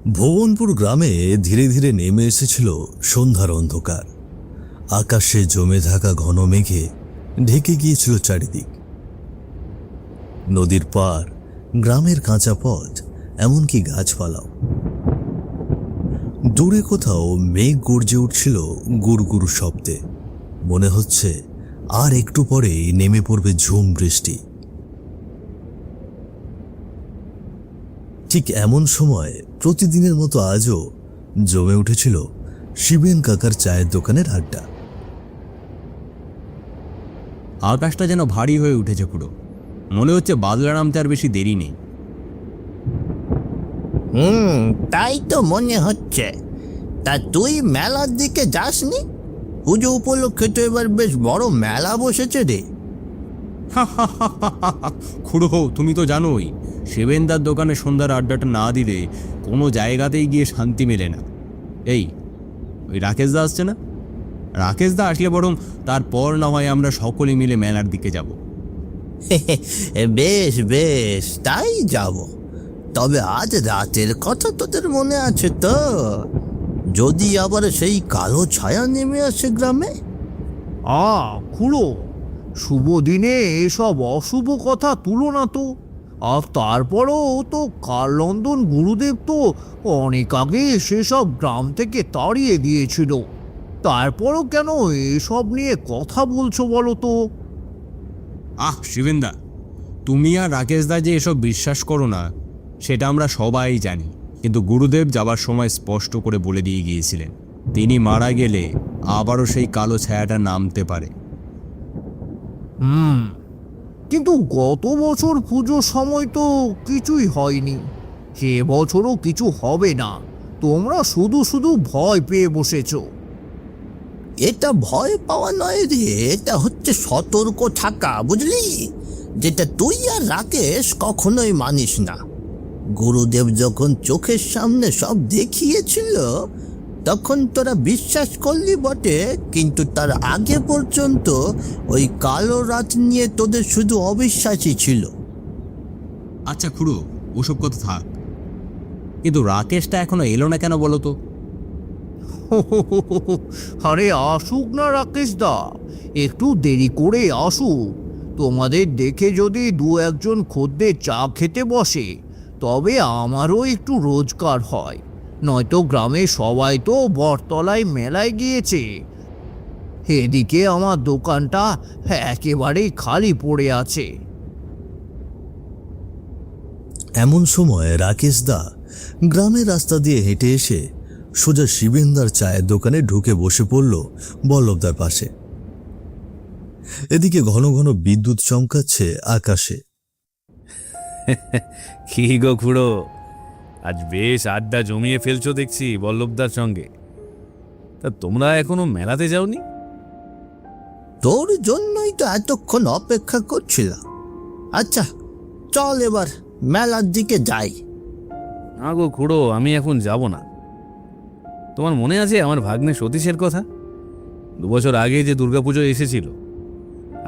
ভুবনপুর গ্রামে ধীরে ধীরে নেমে এসেছিল সন্ধ্যার অন্ধকার। আকাশে জমে থাকা ঘন মেঘে ঢেকে গিয়েছিল চারিদিক। নদীর পার, গ্রামের কাঁচা পথ, এমনকি গাছপালাও। দূরে কোথাও মেঘ গর্জে উঠছিল গুড়গুড় শব্দে। মনে হচ্ছে আর একটু পরেই নেমে পড়বে ঝুম বৃষ্টি। ঠিক এমন সময় প্রতিদিনের মতো আজও জমে উঠেছিল শিবেন কাকার চায়ের দোকানের আড্ডা। আকাশটা যেন ভারী হয়ে উঠেছে পুরো। মনে হচ্ছে বাদলা নামতে আর বেশি দেরি নেই। তাই তো মনে হচ্ছে। তা তুই মেলার দিকে যাসনি? পুজো উপলক্ষে তো এবার বেশ বড় মেলা বসেছে রে। খুড়ো, তুমি তো জানোই শিবেনদার দোকানে সন্ধ্যার আড্ডাটা না দিলে কোনো জায়গাতেই গিয়ে শান্তি মেলে না। এই ওই রাকেশদা আসছে না? রাকেশদা আসলে বরং তারপর না হয় আমরা সকলে মিলে মেলার দিকে যাব। বেশ বেশ, তাই যাব। তবে আজ রাতের কথা তোদের মনে আছে তো? যদি আবার সেই কালো ছায়া নেমে আসে গ্রামে। খুড়ো, শুভ দিনে এসব অশুভ কথা তুলো না তো। আর তারপরও তো কালনন্দন গুরুদেব তো অনেক আগে সেসব গ্রাম থেকে তাড়িয়ে দিয়েছিল। তারপরও কেন এসব নিয়ে কথা বলছো বলো তো? শিবেনদা, তুমি আর রাকেশদা যে এসব বিশ্বাস করো না সেটা আমরা সবাই জানি, কিন্তু গুরুদেব যাবার সময় স্পষ্ট করে বলে দিয়ে গিয়েছিলেন তিনি মারা গেলে আবারও সেই কালো ছায়াটা নামতে পারে। কিন্তু গত বছর পুজোর সময় তো কিছুই হয়নি। সে বছরও কিছু হবে না। তোমরা শুধু শুধু ভয় পেয়ে বসেছো। এটা ভয় পাওয়া নয় রে, এটা হচ্ছে সতর্ক থাকা, বুঝলি? যেটা তুই আর রাকেশ কখনোই মানিস না। গুরুদেব যখন চোখের সামনে সব দেখিয়েছিল তখন তোরা বিশ্বাস করলি বটে, কিন্তু তার আগে পর্যন্ত ওই কালো রাত নিয়ে তোদের শুধু অবিশ্বাসই ছিল। আচ্ছা খুড়ো, ওসব কথা থাক, কিন্তু রাকেশটা এখনো এলো না কেন বলো তো? আরে আসুক না রাকেশ দা, একটু দেরি করে আসুক। তোমাদের দেখে যদি দু একজন খদ্দের চা খেতে বসে তবে আমারও একটু রোজগার হয়। নয়তো গ্রামে সবাই তো বটতলায় মেলায় গিয়েছে। এদিকে আমার দোকানটা একেবারেই খালি পড়ে আছে। এমন সময় রাকেশদা গ্রামের রাস্তা দিয়ে হেঁটে এসে সোজা শিবেনদার চায়ের দোকানে ঢুকে বসে পড়ল বল্লভদার পাশে। এদিকে ঘন ঘন বিদ্যুৎ চমকাচ্ছে আকাশে। কি গো খুড়ো, আজ বেশ আড্ডা জমিয়ে ফেলছো দেখছি বল্লভদার সঙ্গে। তা তোমরা এখনো মেলাতে যাওনি? তোর জন্যই তো এতক্ষণ অপেক্ষা করছিলাম। আচ্ছা চল এবার মেলার দিকে যাই। না গো খুড়ো, আমি এখন যাব না। তোমার মনে আছে আমার ভাগ্নে সতীশের কথা? 2 বছর আগে যে দুর্গাপুজো এসেছিল,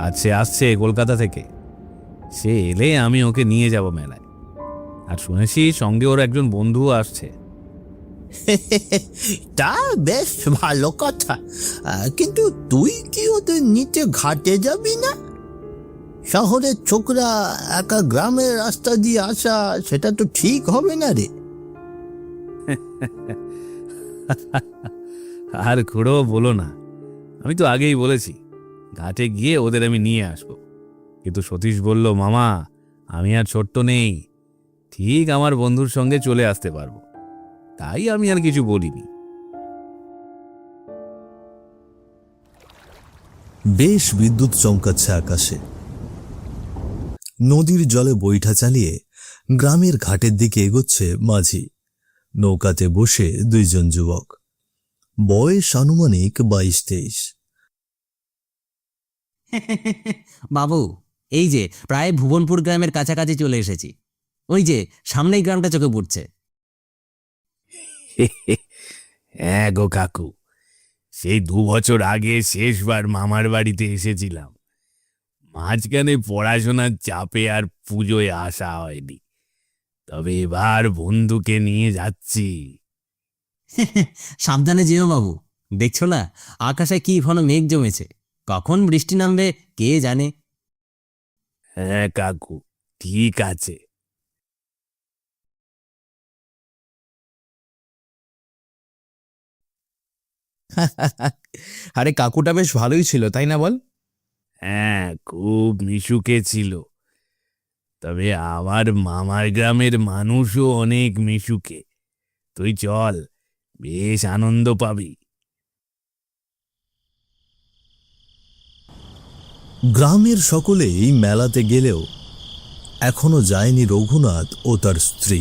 আজ সে আসছে কলকাতা থেকে। সে এলে আমি ওকে নিয়ে যাব মেলায়। আর শুনেছি সঙ্গে ওর একজন বন্ধুও আসছে। তা বেশ ভালো কথা, কিন্তু তুই কি ওদের নিতে ঘাটে যাবি না? শহরের ছোকরা একা গ্রামের রাস্তা দিয়ে আসা, সেটা তো ঠিক হবে না রে। আর খুড়ো বলো না, আমি তো আগেই বলেছি ঘাটে গিয়ে ওদের আমি নিয়ে আসব। কিন্তু সতীশ বলল, মামা আমি আর ছোট্ট নেই, ঠিক আমার বন্ধুর সঙ্গে চলে আসতে পারবো। তাই আমি আর কিছু বলিনি। বেশ বিদ্যুৎ চমকাচ্ছে আকাশে। নদীর জলে বৈঠা চালিয়ে গ্রামের ঘাটের দিকে এগোচ্ছে মাঝি। নৌকাতে বসে 2 জন যুবক, বয়স আনুমানিক 22-23। বাবু, এই যে প্রায় ভুবনপুর গ্রামের কাছাকাছি চলে এসেছি। ওই যে সামনেই গ্রামটা চোখে পড়ছে। হ্যাঁ গো কাকু, সেই 2 বছর আগে শেষবার মামার বাড়িতে এসেছিলাম। মাঝখানে পড়াশোনার চাপে আর পুজোয় আসা হয়নি। তবে এবার বন্ধুকে নিয়ে যাচ্ছি। সাবধানে যেও বাবু, দেখছো না আকাশে কি ঘন মেঘ জমেছে, কখন বৃষ্টি নামবে কে জানে। হ্যাঁ কাকু, ঠিক আছে। আরে কাকুটা বেশ ভালোই ছিল, তাই না বল? হ্যাঁ, খুব মিশুকে ছিল। তবে আমার মামার গ্রামের মানুষও অনেক মিশুকে। তুই চল, বেশ আনন্দ পাবি। গ্রামের সকলেই মেলাতে গেলেও এখনো যায়নি রঘুনাথ ও তার স্ত্রী।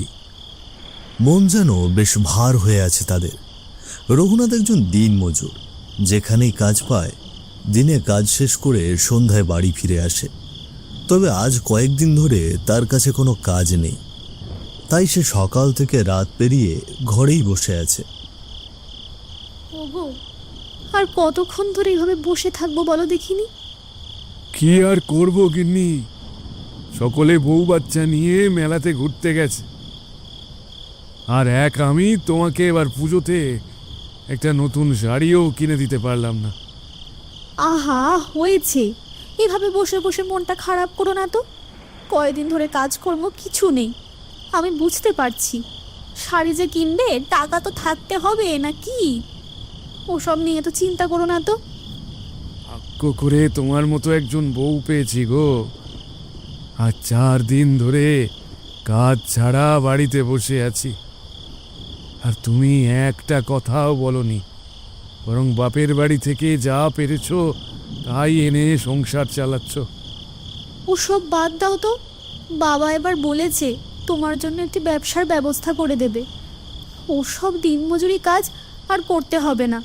মন যেন বেশ ভার হয়ে আছে তাদের। রঘুনাথ একজন দিনমজুর, যেখানেই কাজ পায় দিনে কাজ শেষ করে সন্ধ্যায় বাড়ি ফিরে আসে। তবে আজ কয়েকদিন ধরে তার কাছে কোনো কাজ নেই, তাই সে সকাল থেকে রাত পেরিয়ে ঘরেই বসে আছে। ওগো, আর কতক্ষণ ধরে এইভাবে বসে থাকবো বলো দেখিনি? কি আর করব গিন্নি, সকলে বউ বাচ্চা নিয়ে মেলাতে ঘুরতে গেছে, আর আমি তোমাকে এবার পুজোতে একটা নতুন শাড়িও কিনে দিতে পারলাম না। আহা, হয়েছে, এভাবে বসে বসে মনটা খারাপ করো না তো। কয়দিন ধরে কাজকর্ম কিছু নেই, আমি বুঝতে পারছি। শাড়ি যে কিনবে টাকা তো থাকতে হবে নাকি? ওসব নিয়ে তো চিন্তা করো না তো। ভাগ্য করে তোমার মতো একজন বউ পেয়েছি গো। আর 4 দিন ধরে কাজ ছাড়া বাড়িতে বসে আছি, আর তুমি একটা কথাও বলনি, বরং বাপের বাড়ি থেকে যা পেরেছো তাই এনে সংসার চালাচ্ছ। ওসব বাদ দাও তো। বাবা এবার বলেছে তোমার জন্য একটি ব্যবসার ব্যবস্থা করে দেবে। ওসব দিনমজুরি কাজ আর করতে হবে না।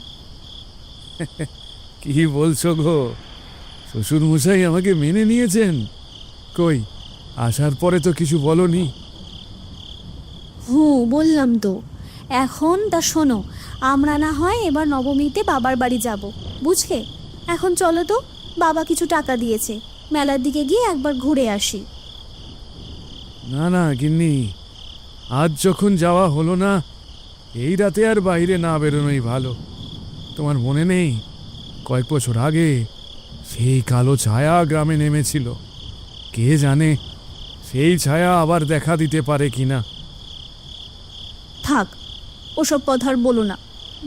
কি বলছো গো? শ্বশুর মশাই আমাকে মেনে নিয়েছেন? কই, আসার পরে তো কিছু বলনি। বললাম তো। এখন তা শোনো, আমরা না হয় এবার নবমীতে বাবার বাড়ি যাব, বুঝলে? এখন চলো তো, বাবা কিছু টাকা দিয়েছে, মেলার দিকে গিয়ে একবার ঘুরে আসি। না না গিন্নি, আজ যখন যাওয়া হলো না, এই রাতে আর বাইরে না বেরোনোই ভালো। তোমার মনে নেই, কয়েক বছর আগে সেই কালো ছায়া গ্রামে নেমেছিল? কে জানে সেই ছায়া আবার দেখা দিতে পারে কিনা। থাক, ওসব কথা আর বলো না,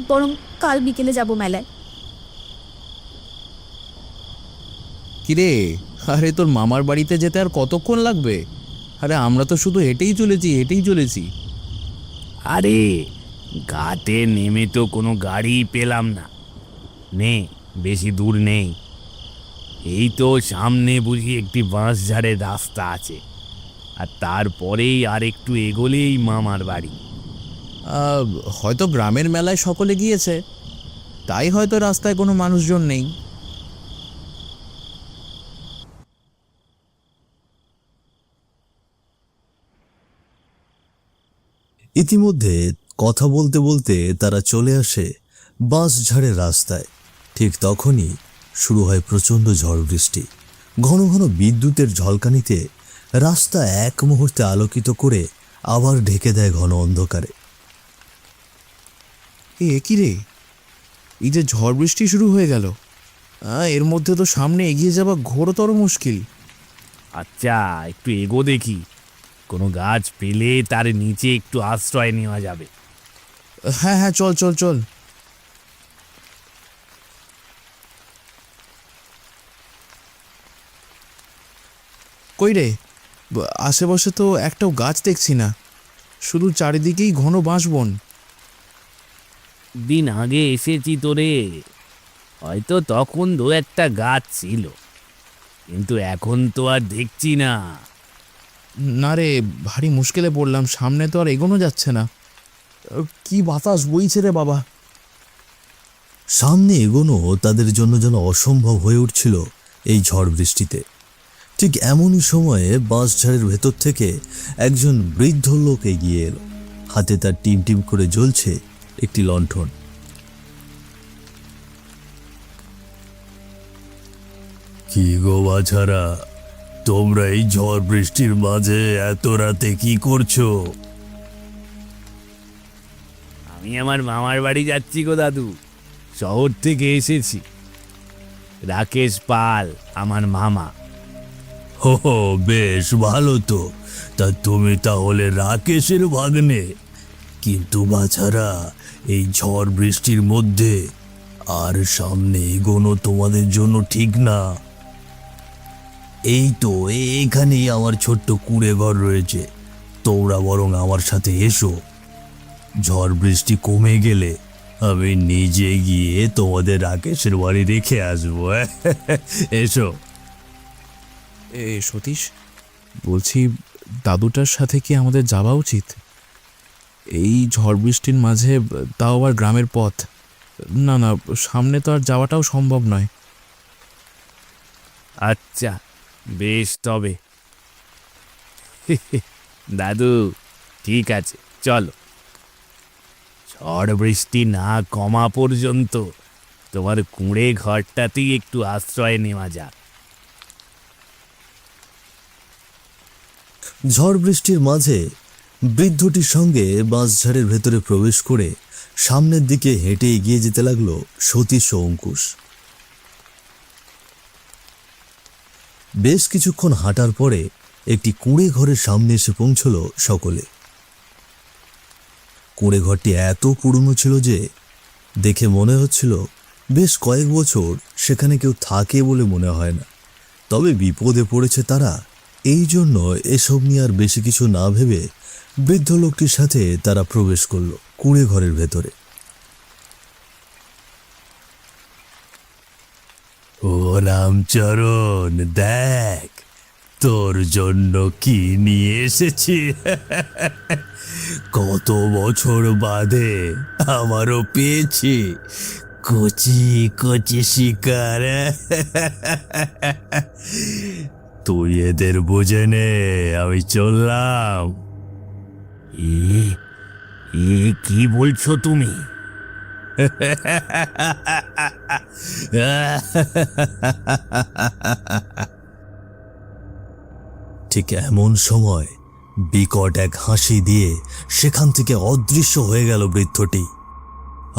বরং কাল বিকেলে যাব মেলায়। কিরে, আরে তোর মামার বাড়িতে যেতে আর কতক্ষণ লাগবে? আরে আমরা তো শুধু হেঁটেই চলেছি। আরে ঘাটে নেমে তো কোনো গাড়ি পেলাম না। নে, বেশি দূর নেই, এই তো সামনে বুঝি একটি বাঁশঝাড়ের রাস্তা আছে, আর তারপরেই আর একটু এগোলেই মামার বাড়ি। হয়তো গ্রামের মেলায় সকলে গিয়েছে, তাই হয়তো রাস্তায় কোনো মানুষজন নেই। ইতিমধ্যে কথা বলতে বলতে তারা চলে আসে বাঁশঝাড়ের রাস্তায়। ঠিক তখনই শুরু হয় প্রচণ্ড ঝড় বৃষ্টি। ঘন ঘন বিদ্যুতের ঝলকানিতে রাস্তা এক মুহূর্তে আলোকিত করে আবার ঢেকে দেয় ঘন অন্ধকারে। কি রে, এই যে ঝড় বৃষ্টি শুরু হয়ে গেল, এর মধ্যে তো সামনে এগিয়ে যাওয়া ঘোরতর মুশকিল। আচ্ছা, একটু এগো দেখি, কোনো গাছ পেলে তার নিচে একটু আশ্রয় নেওয়া যাবে। হ্যাঁ, চল। কই রে, আশেপাশে তো একটাও গাছ দেখছি না, শুধু চারিদিকেই ঘন বাঁশবন। দিন আগে এসেছি তোরে, হয়তো তখন 2-1টা গাছ ছিল, কিন্তু এখন তো আর দেখছি না। না রে, ভারী মুশকিলে পড়লাম, সামনে তো আর এগোনো যাচ্ছে না। কি বাতাস বইছে রে বাবা। সামনে এগোনো তাদের জন্য যেন অসম্ভব হয়ে উঠছিল এই ঝড় বৃষ্টিতে। ঠিক এমনই সময়ে বাঁশঝাড়ের ভেতর থেকে একজন বৃদ্ধ লোক এগিয়ে এলো। হাতে তার টিম টিম করে জ্বলছে একটি লণ্ঠন। কি গো বাছারা, তোমরা এই ঝড় বৃষ্টির মাঝে এত রাতে কি করছো? আমি আমার মামার বাড়ি যাচ্ছি গো দাদু, শহর থেকে এসেছি। রাকেশ পাল আমার মামা। হো হো, বেশ ভালো তো। তা তুমি তাহলে রাকেশের ভাগ্নে? কিন্তু বাছারা, এই ঝড় বৃষ্টির মধ্যে আর সামনে এগোনো তোমাদের জন্য ঠিক না। এই তো এখানেই আমার ছোট্ট কুঁড়ে ঘর রয়েছে, তোমরা বরং আমার সাথে এসো। ঝড় বৃষ্টি কমে গেলে আমি নিজে গিয়ে তোমাদের রাকেশের বাড়ি রেখে আসবো। এসো। সতীশ, বলছি দাদুটার সাথে কি আমাদের যাওয়া উচিত? এই ঝড় বৃষ্টির মাঝে, তাও আবার গ্রামের পথ। না না, সামনে তো আর যাওয়াটাও সম্ভব নয়। আচ্ছা বেশ, তবে দাদু ঠিক আছে, চলো। ঝড় বৃষ্টি না কমা পর্যন্ত তোমার কুঁড়ে ঘরটাতেই একটু আশ্রয় নেওয়া যাক। ঝড় বৃষ্টির মাঝে বৃদ্ধটির সঙ্গে বাঁশঝাড়ের ভেতরে প্রবেশ করে সামনের দিকে হেঁটে এগিয়ে যেতে লাগলো সতীশ ও অঙ্কুশ। বেশ কিছুক্ষণ হাঁটার পরে একটি কুঁড়ে ঘরের সামনে এসে পৌঁছল সকলে। কুঁড়ে ঘরটি এত পুরনো ছিল যে দেখে মনে হচ্ছিল বেশ কয়েক বছর সেখানে কেউ থাকে বলে মনে হয় না। তবে বিপদে পড়েছে তারা, এই জন্য এসব নিয়ে আর বেশি কিছু না ভেবে বৃদ্ধ লোকটির সাথে তারা প্রবেশ করলো কুঁড়ে ঘরের ভেতরে। ও রামচরণ, দেখ তোর জন্য কি নিয়ে এসেছি। কত বছর বাদে আমারও পেয়েছি কচি কচি শিকার। তুই এদের বুঝে নে, আমি চললাম। এ কি বলছো তুমি? ঠিক এমন সময় বিকট এক হাসি দিয়ে সেখান থেকে অদৃশ্য হয়ে গেল বৃদ্ধটি।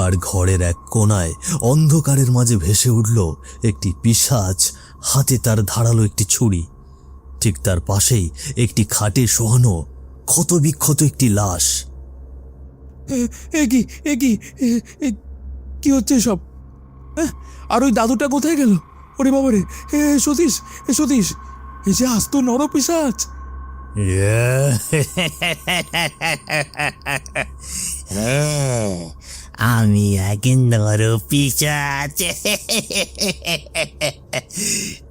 আর ঘরের এক কোণায় অন্ধকারের মাঝে ভেসে উঠল একটি পিশাচ, হাতে তার ধারালো একটি ছুরি। ঠিক তার পাশেই একটি খাটে শোয়ানো ক্ষতবিক্ষত একটি লাশ। কি হচ্ছে সব? আর ওই দাদুটা কোথায় গেল? ওরে বাবারে, সতীশ, সতীশ, এই যে আস্ত নরপিশাচ। আমি এক নরপিশাচ।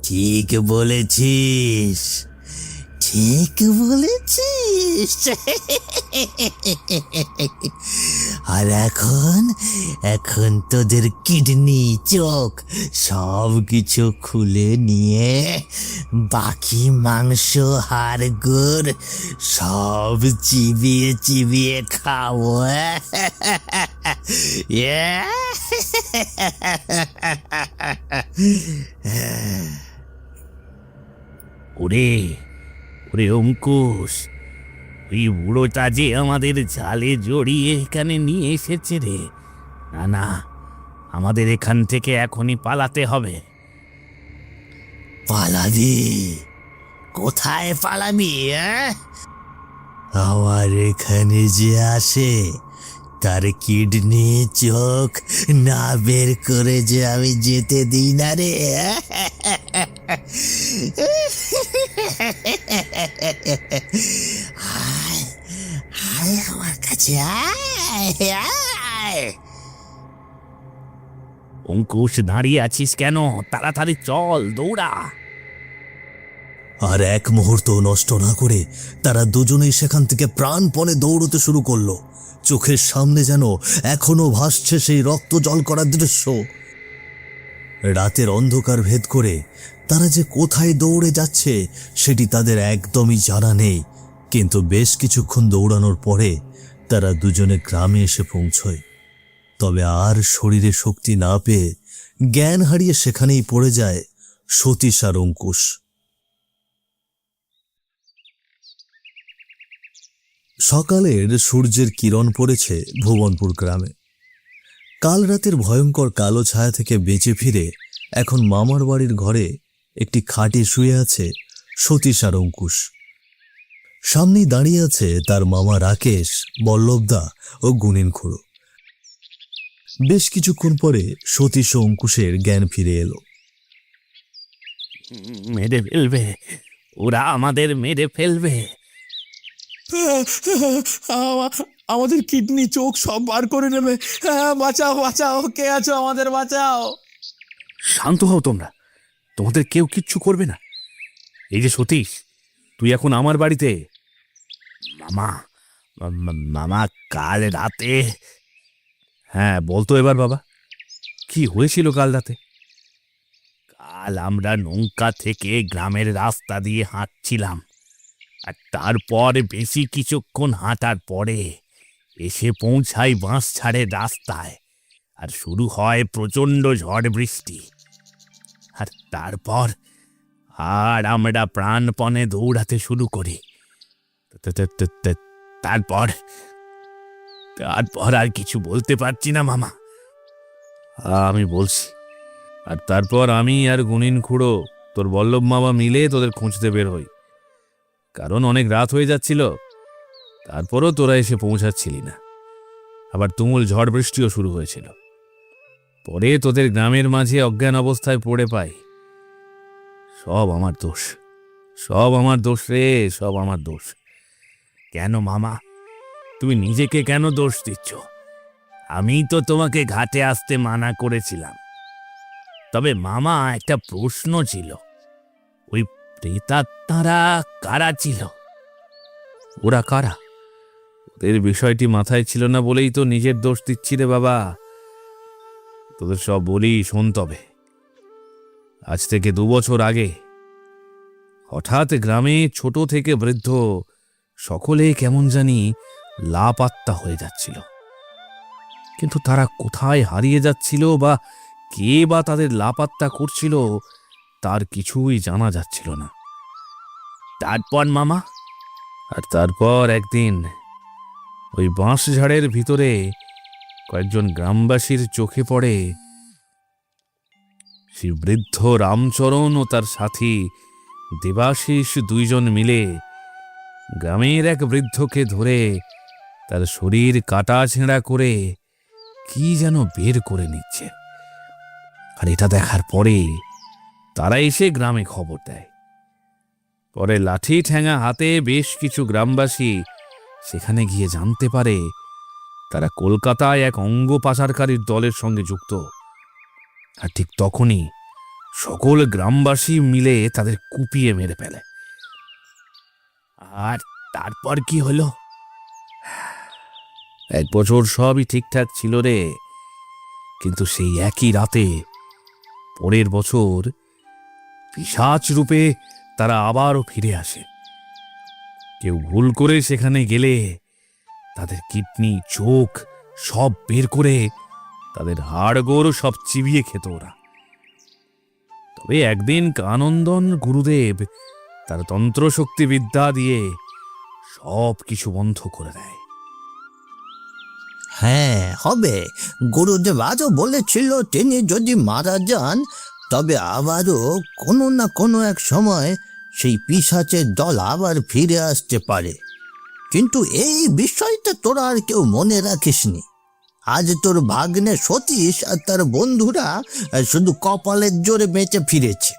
ঠিক বলেছিস, ঠিক বলেছিস। আর এখন এখন তোদের কিডনি, চোখ সব কিছু খুলে নিয়ে বাকি মাংস, হাড় গোড় সব চিবিয়ে চিবিয়ে খাবো। ওরে ওরে অঙ্কুশ, ওই বুড়োটা যে আমাদের জালে জড়িয়ে এখানে নিয়ে এসেছে রে। না না, আমাদের এখান থেকে এখনই পালাতে হবে। পালাবি? কোথায় পালাবি? আমার এখানে যে আসে তার কিডনি, চোখ না বের করে যে আমি যেতে দিই না রে। আয় আয় আমার কাছে, আয় আয়। অঙ্কুশ, দাঁড়িয়ে আছিস কেন? তাড়াতাড়ি চল, দৌড়া। আর এক মুহূর্ত নষ্ট না করে তারা দুজনেই সেখান থেকে প্রাণপণে দৌড়তে শুরু করলো। চোখের সামনে যেন এখনো ভাসছে সেই রক্ত জল করার দৃশ্য। রাতের অন্ধকার ভেদ করে তারা যে কোথায় দৌড়ে যাচ্ছে সেটি তাদের একদমই জানা নেই। কিন্তু বেশ কিছুক্ষণ দৌড়ানোর পরে তারা দুজনে গ্রামে এসে পৌঁছয়। তবে আর শরীরে শক্তি না পেয়ে জ্ঞান হারিয়ে সেখানেই পড়ে যায় সতীশ আর অঙ্কুশ। সকালের সূর্যের কিরণ পড়েছে ভুবনপুর গ্রামে। কাল রাতের ভয়ঙ্কর কালো ছায়া থেকে বেঁচে ফিরে এখন মামার বাড়ির ঘরে একটি খাটে শুয়ে আছে সতীশ আর অঙ্কুশ। সামনেই দাঁড়িয়ে আছে তার মামা রাকেশ, বল্লভদা ও গুণিন খুড়ো। বেশ কিছুক্ষণ পরে সতীশ ও অঙ্কুশের জ্ঞান ফিরে এলো। মেরে ফেলবে, ওরা আমাদের মেরে ফেলবে। আমাদের কিডনি, চোখ সব বার করে নেবে। বাঁচাও, বাঁচাও, কে আছো, আমাদের বাঁচাও। শান্ত হও তোমরা, তোমাদের কেউ কিচ্ছু করবে না। এই যে সতীশ, তুই এখন আমার বাড়িতে। মামা, মামা কাল রাতে। হ্যাঁ বলতো এবার বাবা, কি হয়েছিল কাল রাতে? কাল আমরা নৌকা থেকে গ্রামের রাস্তা দিয়ে হাঁটছিলাম, আর তারপর বেশি কিছুক্ষণ হাঁটার পরে এসে পৌঁছাই বাঁশঝাড়ের রাস্তায়, আর শুরু হয় প্রচণ্ড ঝড় বৃষ্টি। আর তারপর আমরা প্রাণপণে দৌড়াতে শুরু করি। তারপর আর কিছু বলতে পারছি না মামা। আমি বলছি। আর তারপর আমি আর গুণিন খুড়ো, তোর বল্লভ মামা মিলে তোদের খুঁজতে বের হই, কারণ অনেক রাত হয়ে যাচ্ছিল। তারপরও তোরা এসে পৌঁছাচ্ছিলি না, আবার তুমুল ঝড় বৃষ্টিও শুরু হয়েছিল। পরে তোদের গ্রামের মাঝে অজ্ঞান অবস্থায় পড়ে পাই। সব আমার দোষ, সব আমার দোষ রে, সব আমার দোষ। কেন মামা, তুমি নিজেকে কেন দোষ দিচ্ছ? আমি তো তোমাকে ঘাটে আসতে মানা করেছিলাম। তবে মামা, একটা প্রশ্ন ছিল, ওই প্রেতাত্মারা কারা ছিল? ওরা কারা? ওদের বিষয়টি মাথায় ছিল না বলেই তো নিজের দোষ দিচ্ছি রে বাবা। তোদের সব বলি, শোন তবে। আজ থেকে 2 বছর আগে হঠাৎ গ্রামে ছোট থেকে বৃদ্ধ সকলে কেমন জানি লাপাত্তা হয়ে যাচ্ছিল। কিন্তু তারা কোথায় হারিয়ে যাচ্ছিল বা কে বা তাদের লাপাত্তা করছিল তার কিছুই জানা যাচ্ছিল না। তারপর মামা? আর তারপর একদিন ওই বাঁশঝাড়ের ভিতরে কয়েকজন গ্রামবাসীর চোখে পড়ে সেই বৃদ্ধ রামচরণ ও তার সাথী দেবাশিস 2 জন মিলে গ্রামের এক বৃদ্ধকে ধরে তার শরীর কাটা ছেঁড়া করে কি যেন বের করে নিচ্ছে। আর এটা দেখার পরে তারা এসে গ্রামে খবর দেয়। পরে লাঠি ঠ্যাঙা হাতে বেশ কিছু গ্রামবাসী সেখানে গিয়ে জানতে পারে তারা কলকাতায় এক অঙ্গ পাচারকারীর দলের সঙ্গে যুক্ত। আর ঠিক তখনই সকল গ্রামবাসী মিলে তাদের কুপিয়ে মেরে ফেলে। আর তারপর কি হলো? 1 বছর সবই ঠিকঠাক ছিল রে, কিন্তু সেই একই রাতে পরের বছর পিশাচ রূপে তারা আবারও ফিরে আসে। কেউ ভুল করে সেখানে গেলে তাদের কিডনি, চোখ সব বের করে তাদের হাড়গোড় সব চিবিয়ে খেত ওরা। তবে একদিন কানন্দন গুরুদেব তার তন্ত্রশক্তি বিদ্যা দিয়ে সব কিছু বন্ধ করে দেয়। হ্যাঁ হবে, গুরুদেব আজও বলেছিল তিনি যদি মারা যান তবে আবারও কোনো না কোনো এক সময় সেই পিশাচের দল আবার ফিরে আসতে পারে। কিন্তু এই বিষয়টা তোরা আর কেউ মনে রাখিসনি। আজ তোর ভাগ্নে সতীশ আর তার বন্ধুরা শুধু কপালের জোরে বেঁচে ফিরেছে।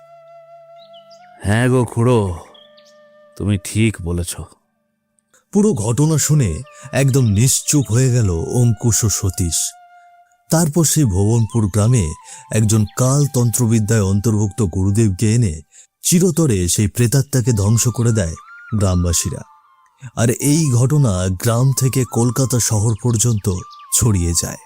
হ্যাঁ গো খুড়ো, তুমি ঠিক বলেছ। পুরো ঘটনা শুনে একদম নিশ্চুপ হয়ে গেল অঙ্কুশ ও সতীশ। তারপর সেই ভুবনপুর গ্রামে একজন কাল তন্ত্রবিদ্যায় অন্তর্ভুক্ত গুরুদেবকে এনে চিরতরে সেই প্রেতাত্মাকে ধ্বংস করে দেয় গ্রামবাসীরা। আর এই ঘটনা গ্রাম থেকে কলকাতা শহর পর্যন্ত ছড়িয়ে যায়।